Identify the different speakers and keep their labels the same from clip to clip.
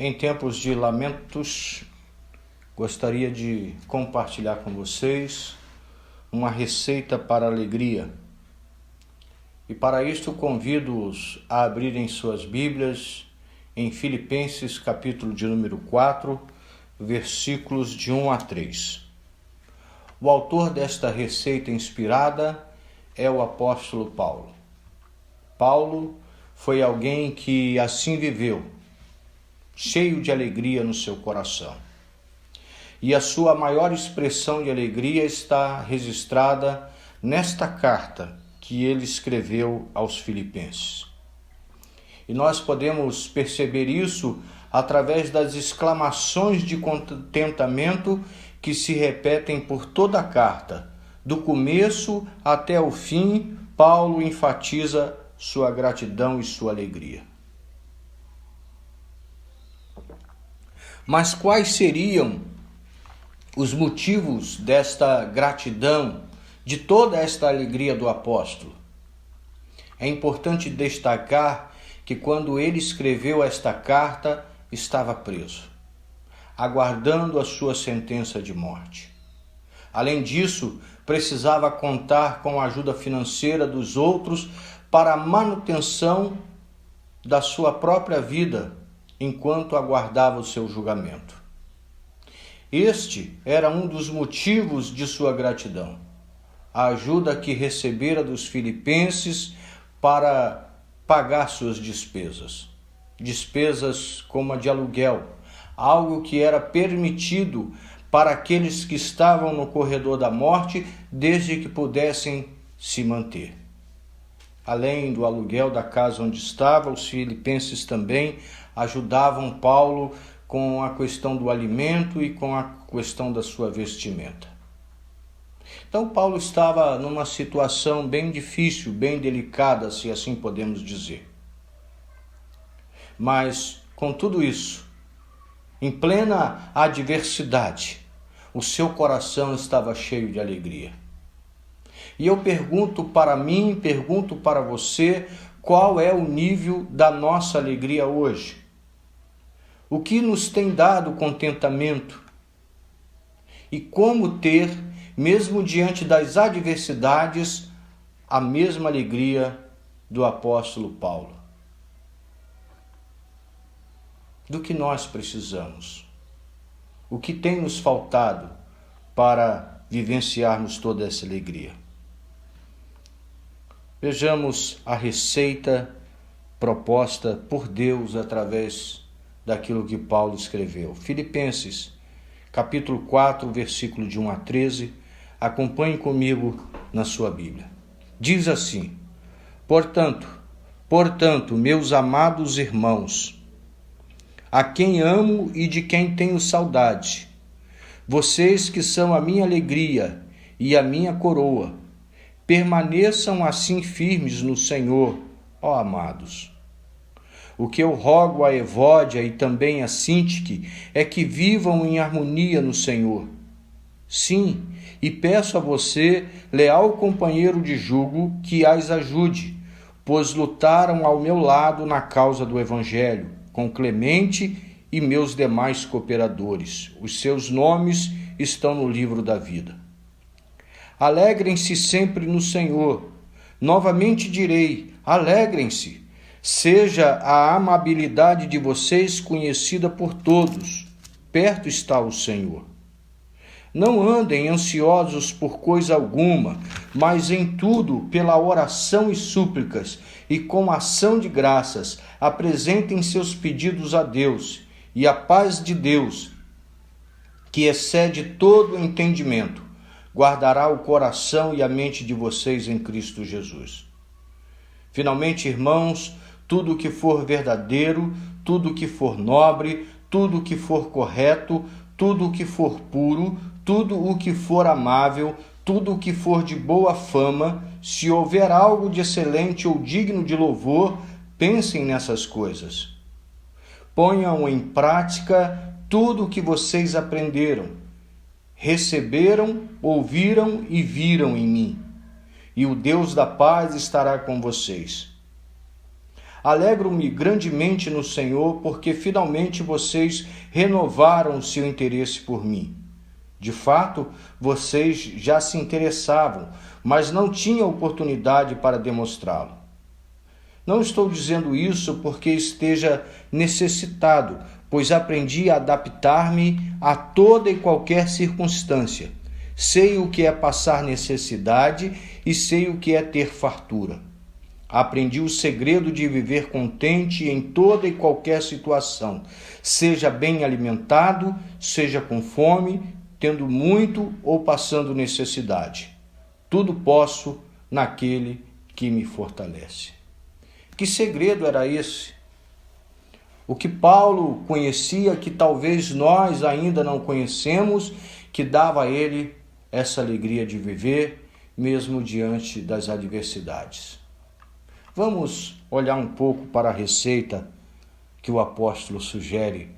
Speaker 1: Em tempos de lamentos, gostaria de compartilhar com vocês uma receita para a alegria. E para isto convido-os a abrirem suas Bíblias em Filipenses, capítulo de número 4, versículos de 1 a 3. O autor desta receita inspirada é o apóstolo Paulo. Paulo foi alguém que assim viveu, cheio de alegria no seu coração. E a sua maior expressão de alegria está registrada nesta carta que ele escreveu aos Filipenses. E nós podemos perceber isso através das exclamações de contentamento que se repetem por toda a carta. Do começo até o fim, Paulo enfatiza sua gratidão e sua alegria. Mas quais seriam os motivos desta gratidão, de toda esta alegria do apóstolo? É importante destacar que quando ele escreveu esta carta, estava preso, aguardando a sua sentença de morte. Além disso, precisava contar com a ajuda financeira dos outros para a manutenção da sua própria vida, enquanto aguardava o seu julgamento. Este era um dos motivos de sua gratidão, a ajuda que recebera dos filipenses para pagar suas despesas. Despesas como a de aluguel, algo que era permitido para aqueles que estavam no corredor da morte, desde que pudessem se manter. Além do aluguel da casa onde estava, os filipenses também ajudavam Paulo com a questão do alimento e com a questão da sua vestimenta. Então Paulo estava numa situação bem difícil, bem delicada, se assim podemos dizer. Mas com tudo isso, em plena adversidade, o seu coração estava cheio de alegria. E eu pergunto para mim, pergunto para você, qual é o nível da nossa alegria hoje? O que nos tem dado contentamento? E como ter, mesmo diante das adversidades, a mesma alegria do apóstolo Paulo? Do que nós precisamos? O que tem nos faltado para vivenciarmos toda essa alegria? Vejamos a receita proposta por Deus através daquilo que Paulo escreveu. Filipenses, capítulo 4, versículo de 1 a 13. Acompanhe comigo na sua Bíblia. Diz assim: Portanto, meus amados irmãos, a quem amo e de quem tenho saudade, vocês que são a minha alegria e a minha coroa, permaneçam assim firmes no Senhor, ó amados. O que eu rogo a Evódia e também a Sintique é que vivam em harmonia no Senhor. Sim, e peço a você, leal companheiro de jugo, que as ajude, pois lutaram ao meu lado na causa do Evangelho, com Clemente e meus demais cooperadores. Os seus nomes estão no livro da vida. Alegrem-se sempre no Senhor. Novamente direi, alegrem-se. Seja a amabilidade de vocês conhecida por todos. Perto está o Senhor. Não andem ansiosos por coisa alguma, mas em tudo, pela oração e súplicas, e com ação de graças, apresentem seus pedidos a Deus, e a paz de Deus, que excede todo o entendimento, guardará o coração e a mente de vocês em Cristo Jesus. Finalmente, irmãos, tudo o que for verdadeiro, tudo o que for nobre, tudo o que for correto, tudo o que for puro, tudo o que for amável, tudo o que for de boa fama, se houver algo de excelente ou digno de louvor, pensem nessas coisas. Ponham em prática tudo o que vocês aprenderam, receberam, ouviram e viram em mim, e o Deus da paz estará com vocês. Alegro-me grandemente no Senhor, porque finalmente vocês renovaram o seu interesse por mim. De fato, vocês já se interessavam, mas não tinham oportunidade para demonstrá-lo. Não estou dizendo isso porque esteja necessitado, pois aprendi a adaptar-me a toda e qualquer circunstância. Sei o que é passar necessidade e sei o que é ter fartura. Aprendi o segredo de viver contente em toda e qualquer situação, seja bem alimentado, seja com fome, tendo muito ou passando necessidade. Tudo posso naquele que me fortalece. Que segredo era esse? O que Paulo conhecia, que talvez nós ainda não conhecemos, que dava a ele essa alegria de viver, mesmo diante das adversidades. Vamos olhar um pouco para a receita que o apóstolo sugere,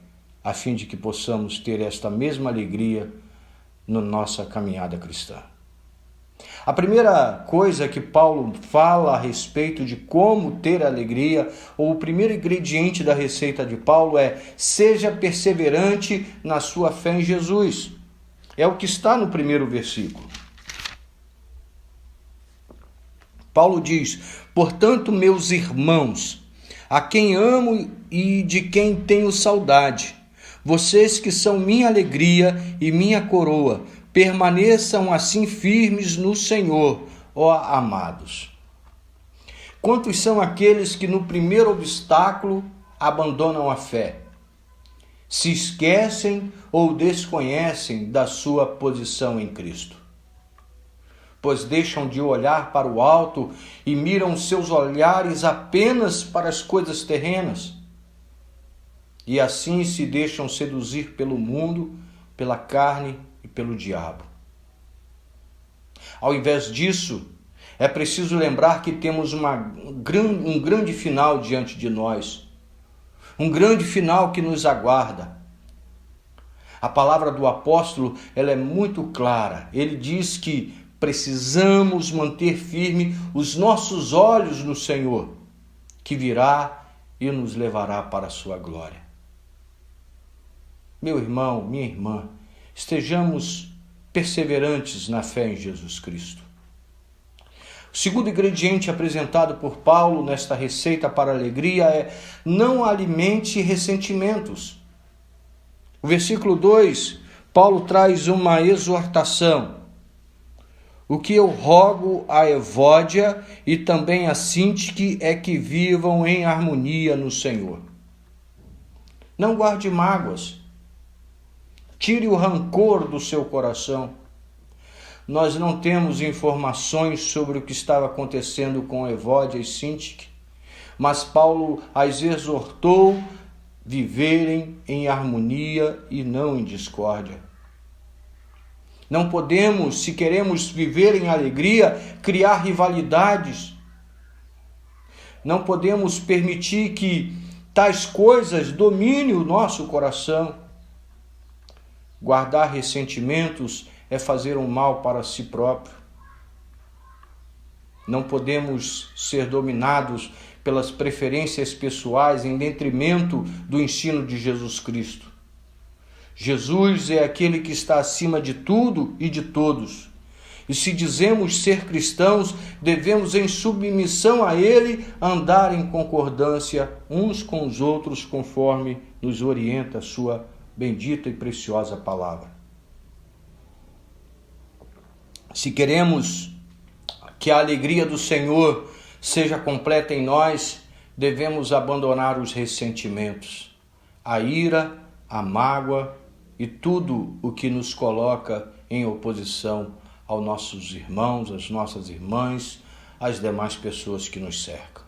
Speaker 1: a fim de que possamos ter esta mesma alegria na nossa caminhada cristã. A primeira coisa que Paulo fala a respeito de como ter alegria, ou o primeiro ingrediente da receita de Paulo é: seja perseverante na sua fé em Jesus. É o que está no primeiro versículo. Paulo diz: portanto, meus irmãos, a quem amo e de quem tenho saudade, vocês que são minha alegria e minha coroa, permaneçam assim firmes no Senhor, ó amados. Quantos são aqueles que no primeiro obstáculo abandonam a fé? Se esquecem ou desconhecem da sua posição em Cristo? Pois deixam de olhar para o alto e miram seus olhares apenas para as coisas terrenas. E assim se deixam seduzir pelo mundo, pela carne e pelo diabo. Ao invés disso, é preciso lembrar que temos um grande final diante de nós. Um grande final que nos aguarda. A palavra do apóstolo, ela é muito clara. Ele diz que precisamos manter firme os nossos olhos no Senhor, que virá e nos levará para a sua glória. Meu irmão, minha irmã, estejamos perseverantes na fé em Jesus Cristo. O segundo ingrediente apresentado por Paulo nesta receita para a alegria é: não alimente ressentimentos. O versículo 2, Paulo traz uma exortação. O que eu rogo a Evódia e também a Sintique é que vivam em harmonia no Senhor. Não guarde mágoas. Tire o rancor do seu coração. Nós não temos informações sobre o que estava acontecendo com Evódia e Sintique, mas Paulo as exortou a viverem em harmonia e não em discórdia. Não podemos, se queremos viver em alegria, criar rivalidades. Não podemos permitir que tais coisas dominem o nosso coração. Guardar ressentimentos é fazer um mal para si próprio. Não podemos ser dominados pelas preferências pessoais em detrimento do ensino de Jesus Cristo. Jesus é aquele que está acima de tudo e de todos. E se dizemos ser cristãos, devemos, em submissão a Ele, andar em concordância uns com os outros, conforme nos orienta a sua bendita e preciosa palavra. Se queremos que a alegria do Senhor seja completa em nós, devemos abandonar os ressentimentos, a ira, a mágoa e tudo o que nos coloca em oposição aos nossos irmãos, às nossas irmãs, às demais pessoas que nos cercam.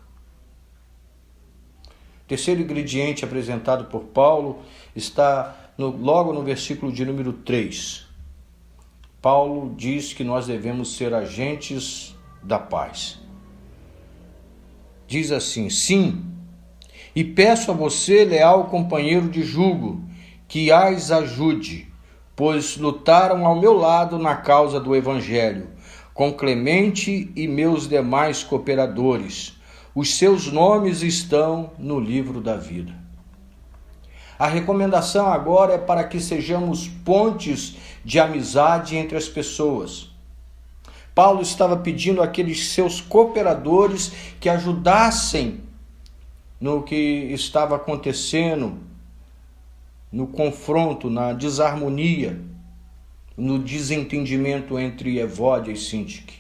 Speaker 1: O terceiro ingrediente apresentado por Paulo está logo no versículo de número 3. Paulo diz que nós devemos ser agentes da paz. Diz assim: sim, e peço a você, leal companheiro de jugo, que as ajude, pois lutaram ao meu lado na causa do Evangelho, com Clemente e meus demais cooperadores. Os seus nomes estão no livro da vida. A recomendação agora é para que sejamos pontes de amizade entre as pessoas. Paulo estava pedindo àqueles seus cooperadores que ajudassem no que estava acontecendo, no confronto, na desarmonia, no desentendimento entre Evódia e Síntique,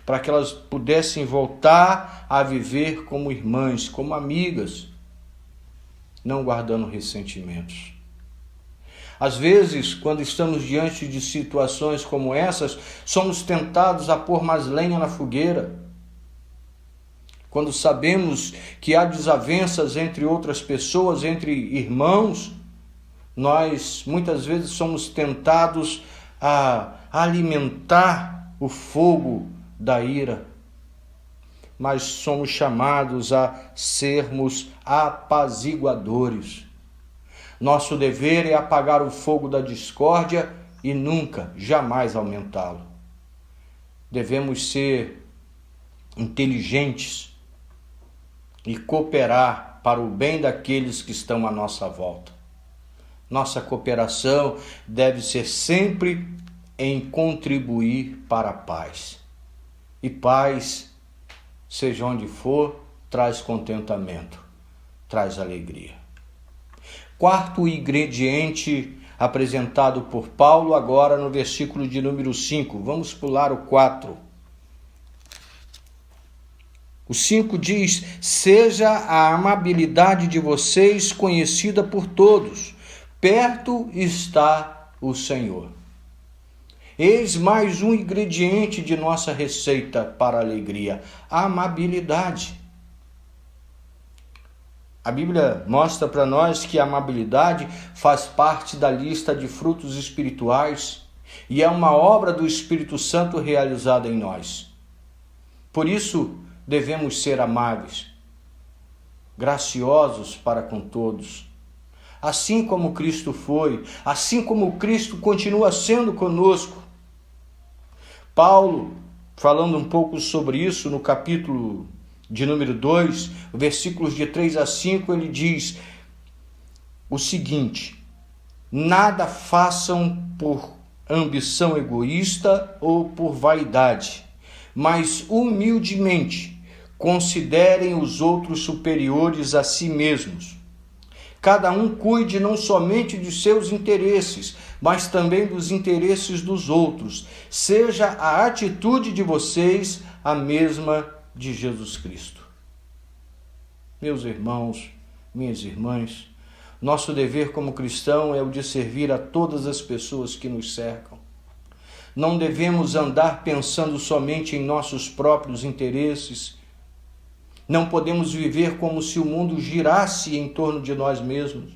Speaker 1: para que elas pudessem voltar a viver como irmãs, como amigas, não guardando ressentimentos. Às vezes, quando estamos diante de situações como essas, somos tentados a pôr mais lenha na fogueira. Quando sabemos que há desavenças entre outras pessoas, entre irmãos, nós muitas vezes somos tentados a alimentar o fogo da ira, mas somos chamados a sermos apaziguadores. Nosso dever é apagar o fogo da discórdia e nunca, jamais aumentá-lo. Devemos ser inteligentes e cooperar para o bem daqueles que estão à nossa volta. Nossa cooperação deve ser sempre em contribuir para a paz. E paz, seja onde for, traz contentamento, traz alegria. Quarto ingrediente apresentado por Paulo agora no versículo de número 5. Vamos pular o 4. O 5 diz: seja a amabilidade de vocês conhecida por todos. Perto está o Senhor. Eis mais um ingrediente de nossa receita para a alegria: a amabilidade. A Bíblia mostra para nós que a amabilidade faz parte da lista de frutos espirituais e é uma obra do Espírito Santo realizada em nós. Por isso, devemos ser amáveis, graciosos para com todos, assim como Cristo foi, assim como Cristo continua sendo conosco. Paulo, falando um pouco sobre isso no capítulo de número 2, versículos de 3 a 5, ele diz o seguinte: nada façam por ambição egoísta ou por vaidade, mas humildemente considerem os outros superiores a si mesmos. Cada um cuide não somente de seus interesses, mas também dos interesses dos outros. Seja a atitude de vocês a mesma de Jesus Cristo. Meus irmãos, minhas irmãs, nosso dever como cristão é o de servir a todas as pessoas que nos cercam. Não devemos andar pensando somente em nossos próprios interesses. Não podemos viver como se o mundo girasse em torno de nós mesmos.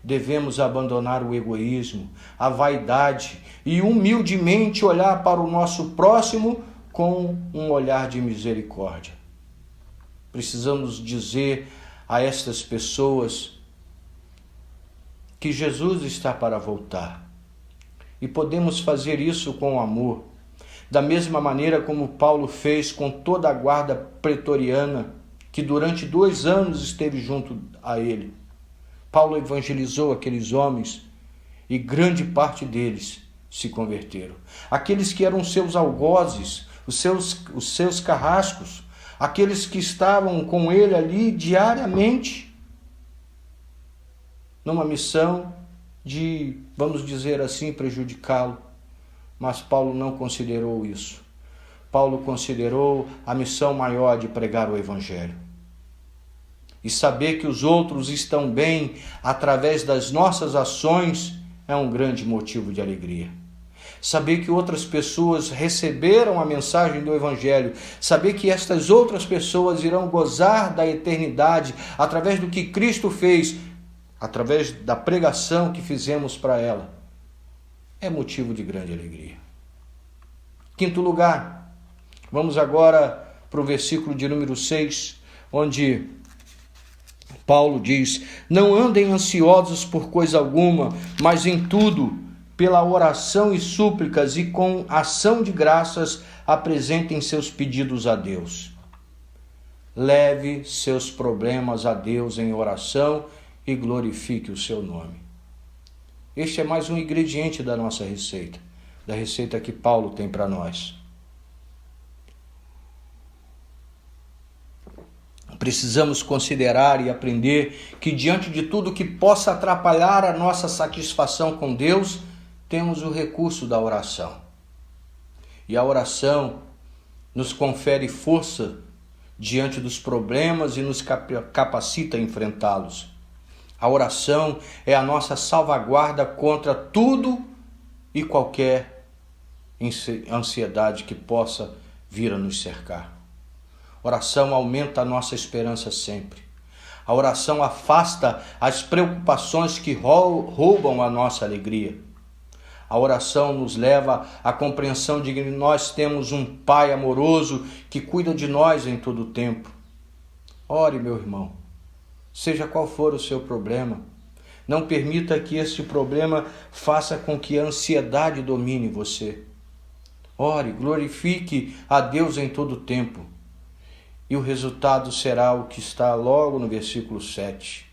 Speaker 1: Devemos abandonar o egoísmo, a vaidade e humildemente olhar para o nosso próximo com um olhar de misericórdia. Precisamos dizer a estas pessoas que Jesus está para voltar. E podemos fazer isso com amor, da mesma maneira como Paulo fez com toda a guarda pretoriana, que durante 2 anos esteve junto a ele. Paulo evangelizou aqueles homens e grande parte deles se converteram. Aqueles que eram seus algozes, os seus carrascos, aqueles que estavam com ele ali diariamente, numa missão de, vamos dizer assim, prejudicá-lo. Mas Paulo não considerou isso. Paulo considerou a missão maior de pregar o Evangelho. E saber que os outros estão bem através das nossas ações é um grande motivo de alegria. Saber que outras pessoas receberam a mensagem do Evangelho, saber que estas outras pessoas irão gozar da eternidade através do que Cristo fez, através da pregação que fizemos para ela, é motivo de grande alegria. Quinto lugar, vamos agora para o versículo de número 6, onde Paulo diz: não andem ansiosos por coisa alguma, mas em tudo, pela oração e súplicas e com ação de graças, apresentem seus pedidos a Deus. leve seus problemas a Deus em oração e glorifique o seu nome. Este é mais um ingrediente da nossa receita, da receita que Paulo tem para nós. Precisamos considerar e aprender que diante de tudo que possa atrapalhar a nossa satisfação com Deus, temos o recurso da oração. E a oração nos confere força diante dos problemas e nos capacita a enfrentá-los. A oração é a nossa salvaguarda contra tudo e qualquer ansiedade que possa vir a nos cercar. Oração aumenta a nossa esperança sempre. A oração afasta as preocupações que roubam a nossa alegria. A oração nos leva à compreensão de que nós temos um Pai amoroso que cuida de nós em todo o tempo. Ore, meu irmão, seja qual for o seu problema. Não permita que este problema faça com que a ansiedade domine você. Ore, glorifique a Deus em todo o tempo. E o resultado será o que está logo no versículo 7,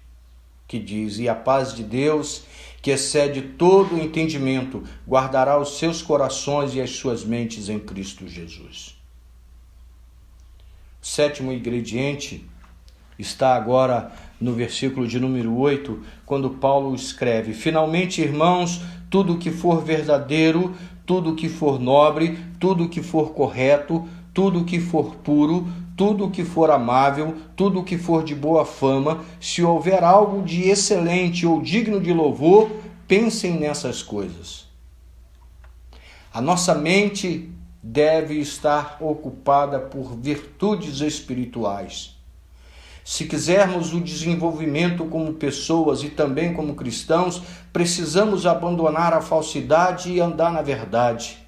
Speaker 1: que diz: "E a paz de Deus, que excede todo o entendimento, guardará os seus corações e as suas mentes em Cristo Jesus." O sétimo ingrediente está agora no versículo de número 8, quando Paulo escreve: "Finalmente, irmãos, tudo que for verdadeiro, tudo que for nobre, tudo que for correto, tudo que for puro, tudo que for amável, tudo que for de boa fama, se houver algo de excelente ou digno de louvor, pensem nessas coisas." A nossa mente deve estar ocupada por virtudes espirituais. Se quisermos o desenvolvimento como pessoas e também como cristãos, precisamos abandonar a falsidade e andar na verdade.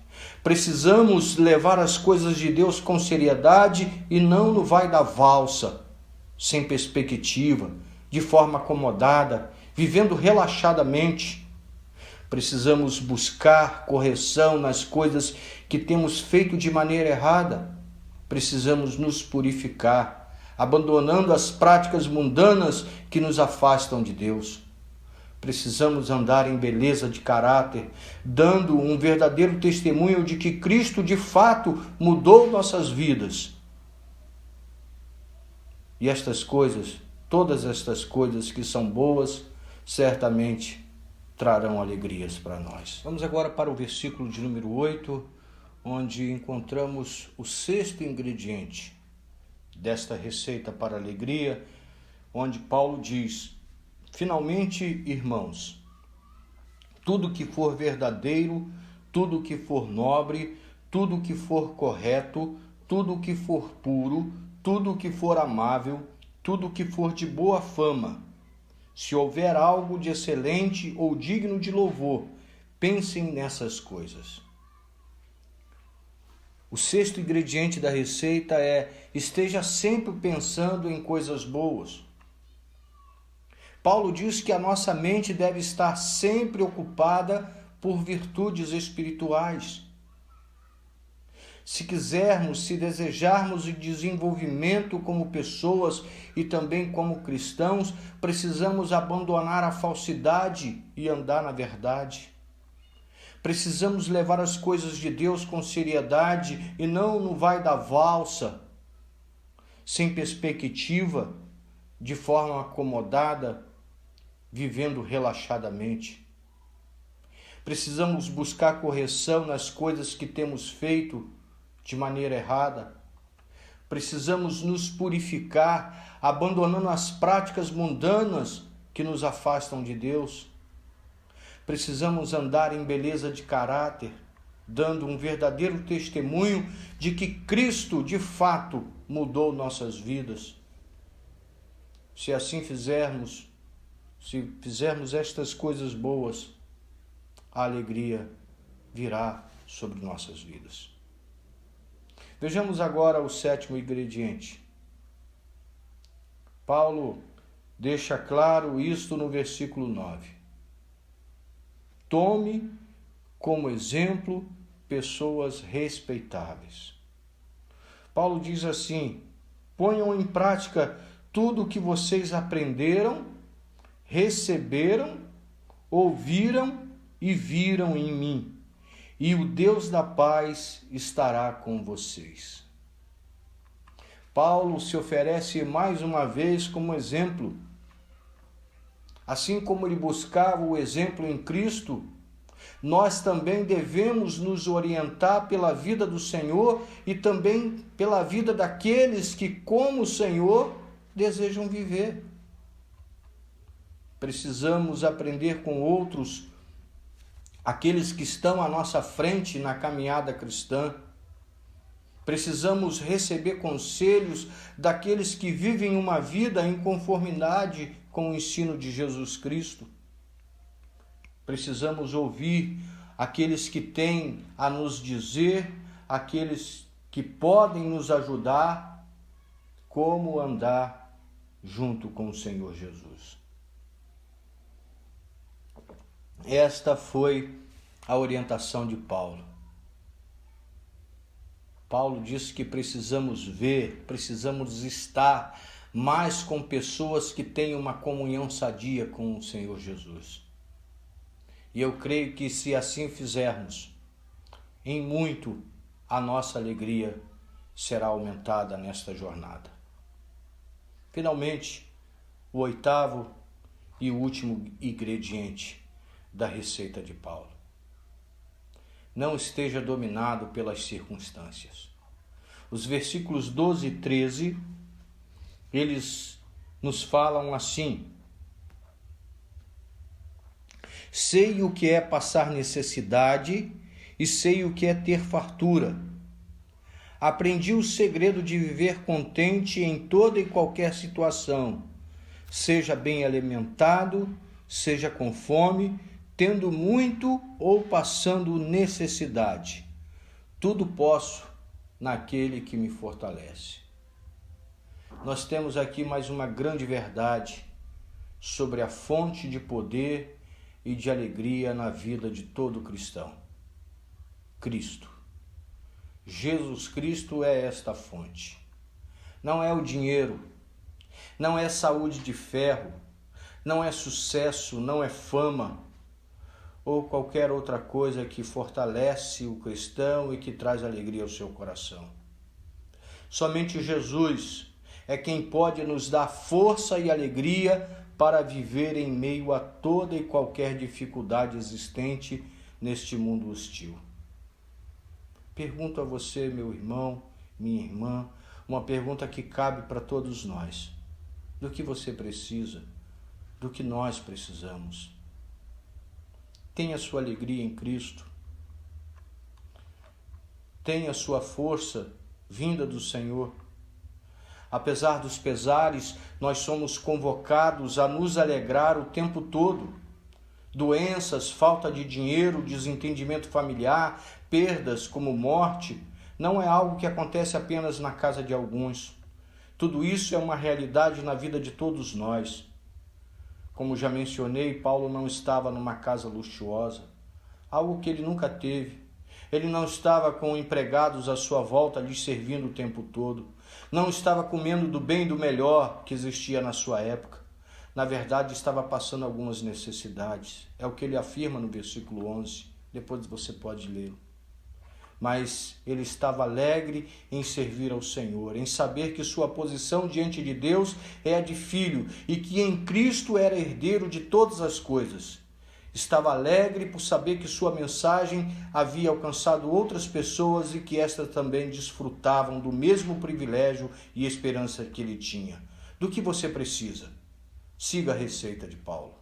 Speaker 1: Precisamos levar as coisas de Deus com seriedade e não no vai da valsa, sem perspectiva, de forma acomodada, vivendo relaxadamente. Precisamos buscar correção nas coisas que temos feito de maneira errada. Precisamos nos purificar, abandonando as práticas mundanas que nos afastam de Deus. Precisamos andar em beleza de caráter, dando um verdadeiro testemunho de que Cristo de fato mudou nossas vidas. E estas coisas, todas estas coisas que são boas, certamente trarão alegrias para nós. Vamos agora para o versículo de número 8, onde encontramos o sexto ingrediente desta receita para a alegria, onde Paulo diz: "Finalmente, irmãos, tudo que for verdadeiro, tudo que for nobre, tudo que for correto, tudo que for puro, tudo que for amável, tudo que for de boa fama, se houver algo de excelente ou digno de louvor, pensem nessas coisas." O sexto ingrediente da receita é: esteja sempre pensando em coisas boas. Paulo diz que a nossa mente deve estar sempre ocupada por virtudes espirituais. Se quisermos, se desejarmos o desenvolvimento como pessoas e também como cristãos, precisamos abandonar a falsidade e andar na verdade. Precisamos levar as coisas de Deus com seriedade e não no vai da valsa, sem perspectiva, de forma acomodada, vivendo relaxadamente. Precisamos buscar correção nas coisas que temos feito de maneira errada. Precisamos nos purificar, abandonando as práticas mundanas que nos afastam de Deus. Precisamos andar em beleza de caráter, dando um verdadeiro testemunho de que Cristo, de fato, mudou nossas vidas. Se assim fizermos, se fizermos estas coisas boas, a alegria virá sobre nossas vidas. Vejamos agora o sétimo ingrediente. Paulo deixa claro isto no versículo 9. Tome como exemplo pessoas respeitáveis. Paulo diz assim: Ponham em prática tudo o que vocês aprenderam, receberam, ouviram e viram em mim, e o Deus da paz estará com vocês. Paulo se oferece mais uma vez como exemplo. Assim como ele buscava o exemplo em Cristo, nós também devemos nos orientar pela vida do Senhor e também pela vida daqueles que, como o Senhor, desejam viver. Precisamos aprender com outros, aqueles que estão à nossa frente na caminhada cristã. Precisamos receber conselhos daqueles que vivem uma vida em conformidade com o ensino de Jesus Cristo. Precisamos ouvir aqueles que têm a nos dizer, aqueles que podem nos ajudar, como andar junto com o Senhor Jesus. Esta foi a orientação de Paulo. Paulo disse que precisamos ver, precisamos estar mais com pessoas que têm uma comunhão sadia com o Senhor Jesus. E eu creio que se assim fizermos, em muito a nossa alegria será aumentada nesta jornada. Finalmente, o oitavo e o último ingrediente da receita de Paulo. Não esteja dominado pelas circunstâncias. Os versículos 12 e 13, eles nos falam assim: sei o que é passar necessidade e sei o que é ter fartura. Aprendi o segredo de viver contente em toda e qualquer situação, seja bem alimentado, seja com fome, tendo muito ou passando necessidade. Tudo posso naquele que me fortalece. Nós temos aqui mais uma grande verdade sobre a fonte de poder e de alegria na vida de todo cristão. Cristo. Jesus Cristo é esta fonte. Não é o dinheiro, não é saúde de ferro, não é sucesso, não é fama, ou qualquer outra coisa que fortalece o cristão e que traz alegria ao seu coração. Somente Jesus é quem pode nos dar força e alegria para viver em meio a toda e qualquer dificuldade existente neste mundo hostil. Pergunto a você, meu irmão, minha irmã, uma pergunta que cabe para todos nós. Do que você precisa? Do que nós precisamos? Tenha sua alegria em Cristo. Tenha sua força vinda do Senhor. Apesar dos pesares, nós somos convocados a nos alegrar o tempo todo. Doenças, falta de dinheiro, desentendimento familiar, perdas como morte, não é algo que acontece apenas na casa de alguns. Tudo isso é uma realidade na vida de todos nós. Como já mencionei, Paulo não estava numa casa luxuosa, algo que ele nunca teve. Ele não estava com empregados à sua volta lhe servindo o tempo todo. Não estava comendo do bem e do melhor que existia na sua época. Na verdade, estava passando algumas necessidades. É o que ele afirma no versículo 11. Depois você pode lê-lo. Mas ele estava alegre em servir ao Senhor, em saber que sua posição diante de Deus é a de filho e que em Cristo era herdeiro de todas as coisas. Estava alegre por saber que sua mensagem havia alcançado outras pessoas e que estas também desfrutavam do mesmo privilégio e esperança que ele tinha. Do que você precisa? Siga a receita de Paulo.